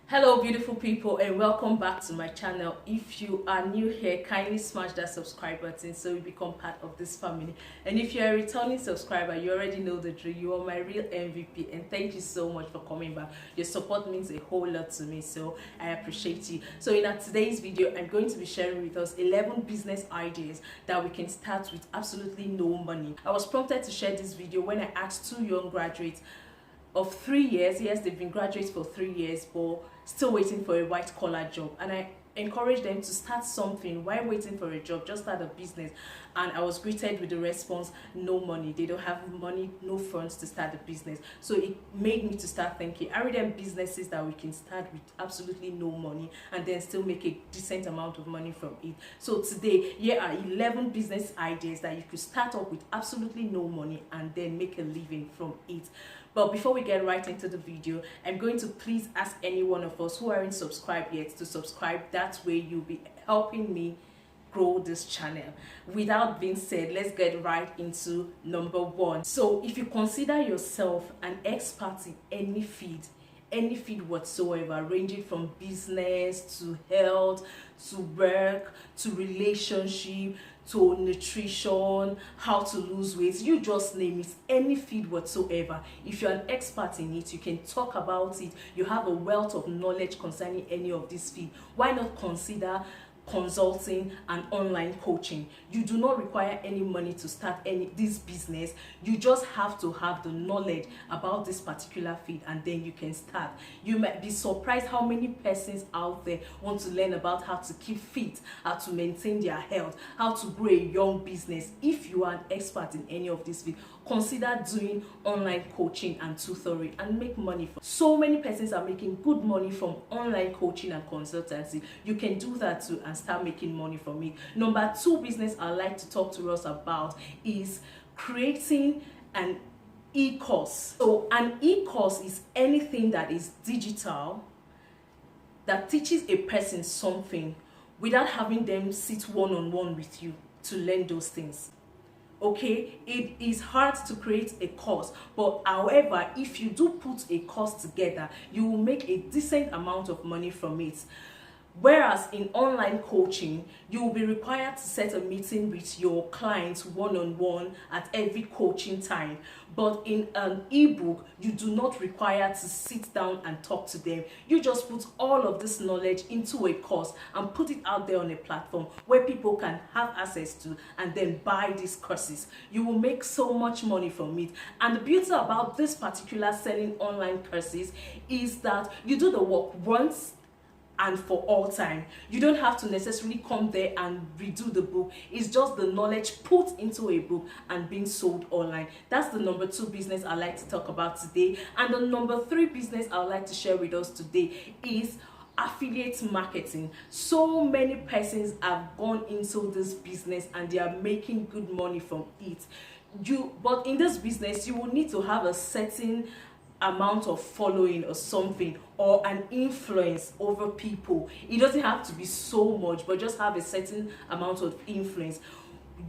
Hello beautiful people, and welcome back to my channel. If you are new here, kindly smash that subscribe button so you become part of this family. And if you're a returning subscriber, you already know the drill. You are my real MVP, and thank you so much for coming back. Your support means a whole lot to me, so I appreciate you. So in today's video, I'm going to be sharing with us 11 business ideas that we can start with absolutely no money. I was prompted to share this video when I asked two young graduates of 3 years. Yes, they've been graduates for 3 years, but still waiting for a white collar job, and I encouraged them to start something while waiting for a job. Just start a business. And I was greeted with the response, no money, they don't have money, no funds to start the business. So it made me to start thinking, are there businesses that we can start with absolutely no money and then still make a decent amount of money from it? So today, here are 11 business ideas that you could start up with absolutely no money and then make a living from it. But before we get right into the video, I'm going to please ask any one of us who aren't subscribed yet to subscribe. That way you'll be helping me grow this channel. Without being said, let's get right into number one. So if you consider yourself an expert in any field whatsoever, ranging from business to health to work to relationship to nutrition, how to lose weight, you just name it, any field whatsoever. If you're an expert in it, you can talk about it, you have a wealth of knowledge concerning any of this field, why not consider consulting and online coaching? You do not require any money to start this business. You just have to have the knowledge about this particular field, and then you can start. You might be surprised how many persons out there want to learn about how to keep fit, how to maintain their health, how to grow a young business. If you are an expert in any of this field, consider doing online coaching and tutoring and make money from. So many persons are making good money from online coaching and consultancy. You can do that too and start making money from it. Number two business I'd like to talk to us about is creating an e-course. So an e-course is anything that is digital that teaches a person something without having them sit one-on-one with you to learn those things. Okay, it is hard to create a course, but however, if you do put a course together, you will make a decent amount of money from it. Whereas in online coaching, you will be required to set a meeting with your clients one-on-one at every coaching time. But in an ebook, you do not require to sit down and talk to them. You just put all of this knowledge into a course and put it out there on a platform where people can have access to and then buy these courses. You will make so much money from it. And the beauty about this particular selling online courses is that you do the work once and for all time. You don't have to necessarily come there and redo the book. It's just the knowledge put into a book and being sold online. That's the number two business I'd like to talk about today. And the number three business I'd like to share with us today is affiliate marketing. So many persons have gone into this business and they are making good money from it. But in this business, you will need to have a certain amount of following or something, or an influence over people. It doesn't have to be so much, but just have a certain amount of influence.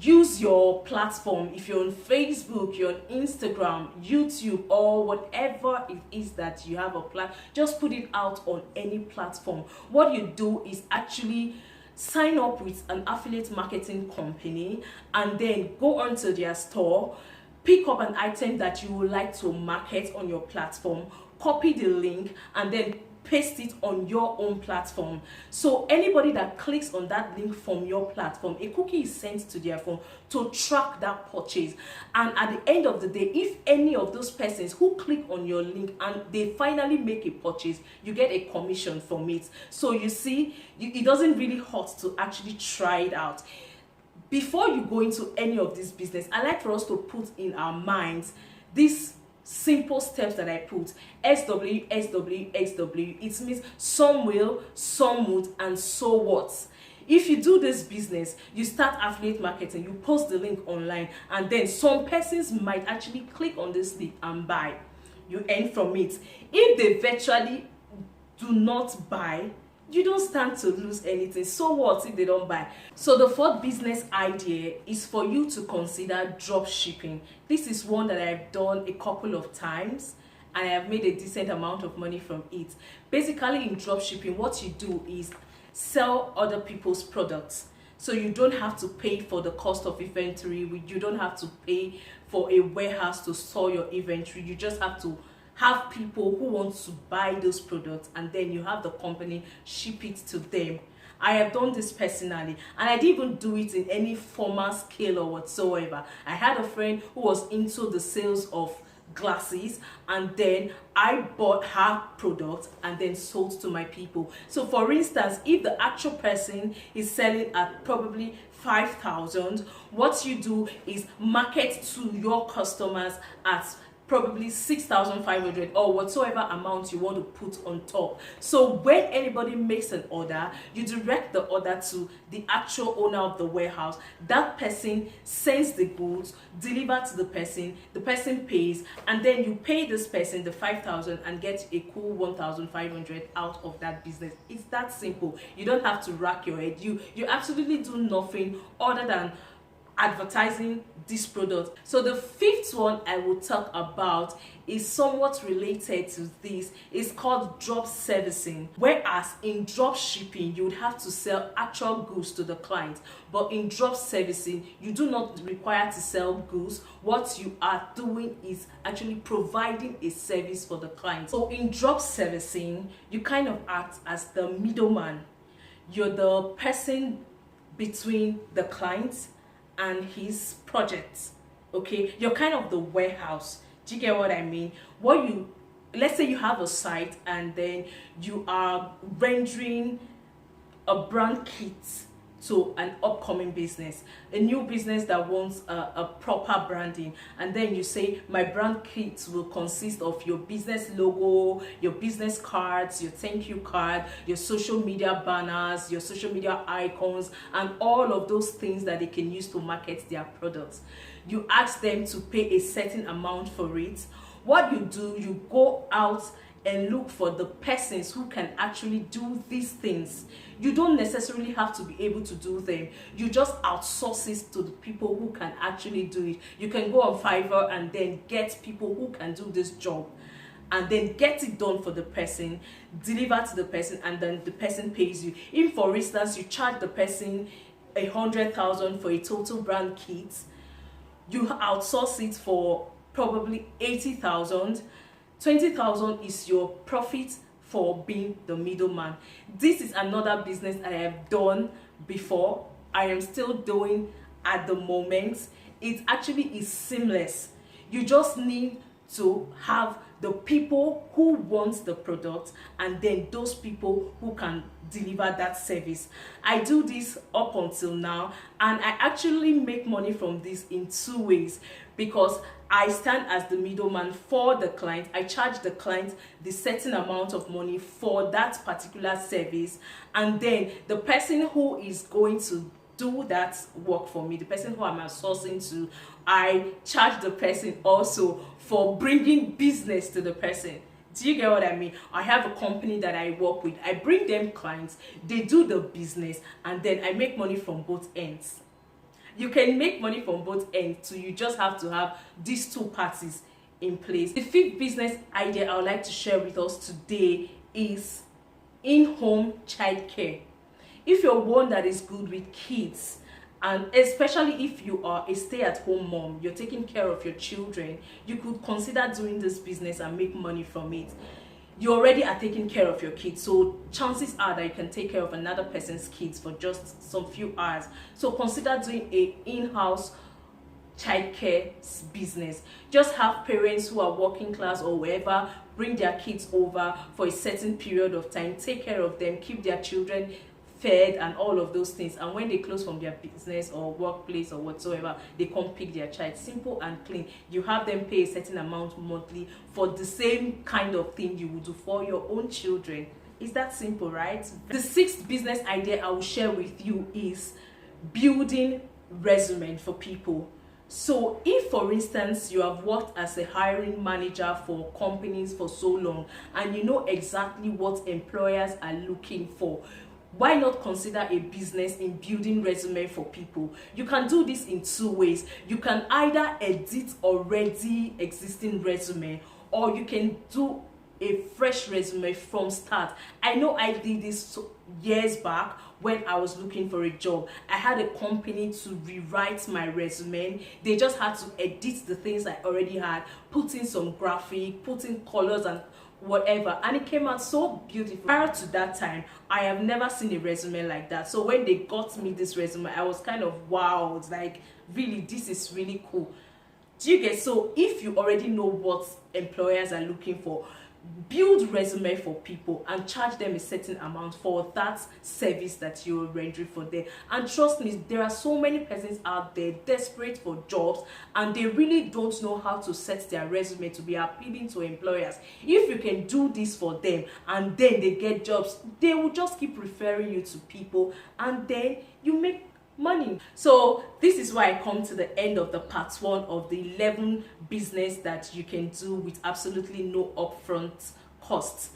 Use your platform. If you're on Facebook, you're on Instagram, YouTube, or whatever it is that you have a plan, just put it out on any platform. What you do is actually sign up with an affiliate marketing company and then go onto their store, pick up an item that you would like to market on your platform, copy the link, and then paste it on your own platform. So anybody that clicks on that link from your platform, a cookie is sent to their phone to track that purchase. And at the end of the day, if any of those persons who click on your link and they finally make a purchase, you get a commission from it. So you see, it doesn't really hurt to actually try it out. Before you go into any of this business, I like for us to put in our minds these simple steps that I put. SW, SW, SW. It means some will, some would, and so what. If you do this business, you start affiliate marketing, you post the link online, and then some persons might actually click on this link and buy. You earn from it. If they virtually do not buy, you don't stand to lose anything. So what if they don't buy? So the fourth business idea is for you to consider drop shipping. This is one that I've done a couple of times and I have made a decent amount of money from it. Basically, in dropshipping, what you do is sell other people's products. So you don't have to pay for the cost of inventory. You don't have to pay for a warehouse to store your inventory. You just have to have people who want to buy those products, and then you have the company ship it to them. I have done this personally, and I didn't even do it in any formal scale or whatsoever. I had a friend who was into the sales of glasses, and then I bought her product and then sold to my people. So for instance, if the actual person is selling at probably 5,000, what you do is market to your customers at probably 6,500 or whatsoever amount you want to put on top. So when anybody makes an order, you direct the order to the actual owner of the warehouse. That person sends the goods, deliver to the person pays, and then you pay this person the 5,000 and get a cool 1,500 out of that business. It's that simple. You don't have to rack your head. You absolutely do nothing other than advertising this product. So the fifth one I will talk about is somewhat related to this. It's called drop servicing. Whereas in drop shipping, you would have to sell actual goods to the client, but in drop servicing, you do not require to sell goods. What you are doing is actually providing a service for the client. So in drop servicing, you kind of act as the middleman. You're the person between the client and his projects. Okay, you're kind of the warehouse. Do you get what I mean? Let's say you have a site and then you are rendering a brand kit to an upcoming business, a new business that wants a proper branding, and then you say, my brand kit will consist of your business logo, your business cards, your thank you card, your social media banners, your social media icons, and all of those things that they can use to market their products. You ask them to pay a certain amount for it. What you do, you go out and look for the persons who can actually do these things. You don't necessarily have to be able to do them. You just outsource it to the people who can actually do it. You can go on Fiverr and then get people who can do this job, and then get it done for the person, deliver to the person, and then the person pays you. If, for instance, you charge the person 100,000 for a total brand kit, you outsource it for probably 80,000. 20,000 is your profit for being the middleman. This is another business I have done before. I am still doing at the moment. It actually is seamless. You just need to have the people who want the product and then those people who can deliver that service. I do this up until now, and I actually make money from this in two ways, because I stand as the middleman for the client. I charge the client the certain amount of money for that particular service, and then the person who is going to do that work for me, the person who I'm outsourcing to, I charge the person also for bringing business to the person. Do you get what I mean? I have a company that I work with. I bring them clients, they do the business, and then I make money from both ends. You can make money from both ends, so you just have to have these two parties in place. The fifth business idea I would like to share with us today is in-home childcare. If you're one that is good with kids, and especially if you are a stay-at-home mom, you're taking care of your children, you could consider doing this business and make money from it. You already are taking care of your kids, so chances are that you can take care of another person's kids for just some few hours. So consider doing a in-house childcare business. Just have parents who are working class or wherever bring their kids over for a certain period of time, take care of them, keep their children fed and all of those things, and when they close from their business or workplace or whatsoever, they come pick their child. Simple and clean. You have them pay a certain amount monthly for the same kind of thing you would do for your own children. It's that simple, right? The sixth business idea I will share with you is building resume for people. So if, for instance, you have worked as a hiring manager for companies for so long and you know exactly what employers are looking for, why not consider a business in building resume for people? You can do this in two ways. You can either edit already existing resume, or you can do a fresh resume from start. I know I did this years back when I was looking for a job. I had a company to rewrite my resume. They just had to edit the things I already had, put in some graphic, put in colors and whatever, and it came out so beautiful. Prior to that time, I have never seen a resume like that. So when they got me this resume, I was kind of wowed, like, really, this is really cool. Do you get? So if you already know what employers are looking for, build resume for people and charge them a certain amount for that service that you're rendering for them. And trust me, there are so many persons out there desperate for jobs, and they really don't know how to set their resume to be appealing to employers. If you can do this for them and then they get jobs, they will just keep referring you to people, and then you make money. So this is why I come to the end of the part 1 of the 11 business that you can do with absolutely no upfront costs.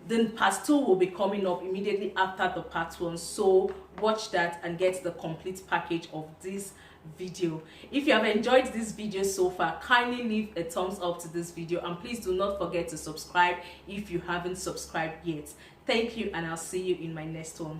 Then part 2 will be coming up immediately after the part 1, so watch that and get the complete package of this video. If you have enjoyed this video so far, kindly leave a thumbs up to this video, and please do not forget to subscribe if you haven't subscribed yet. Thank you, and I'll see you in my next one.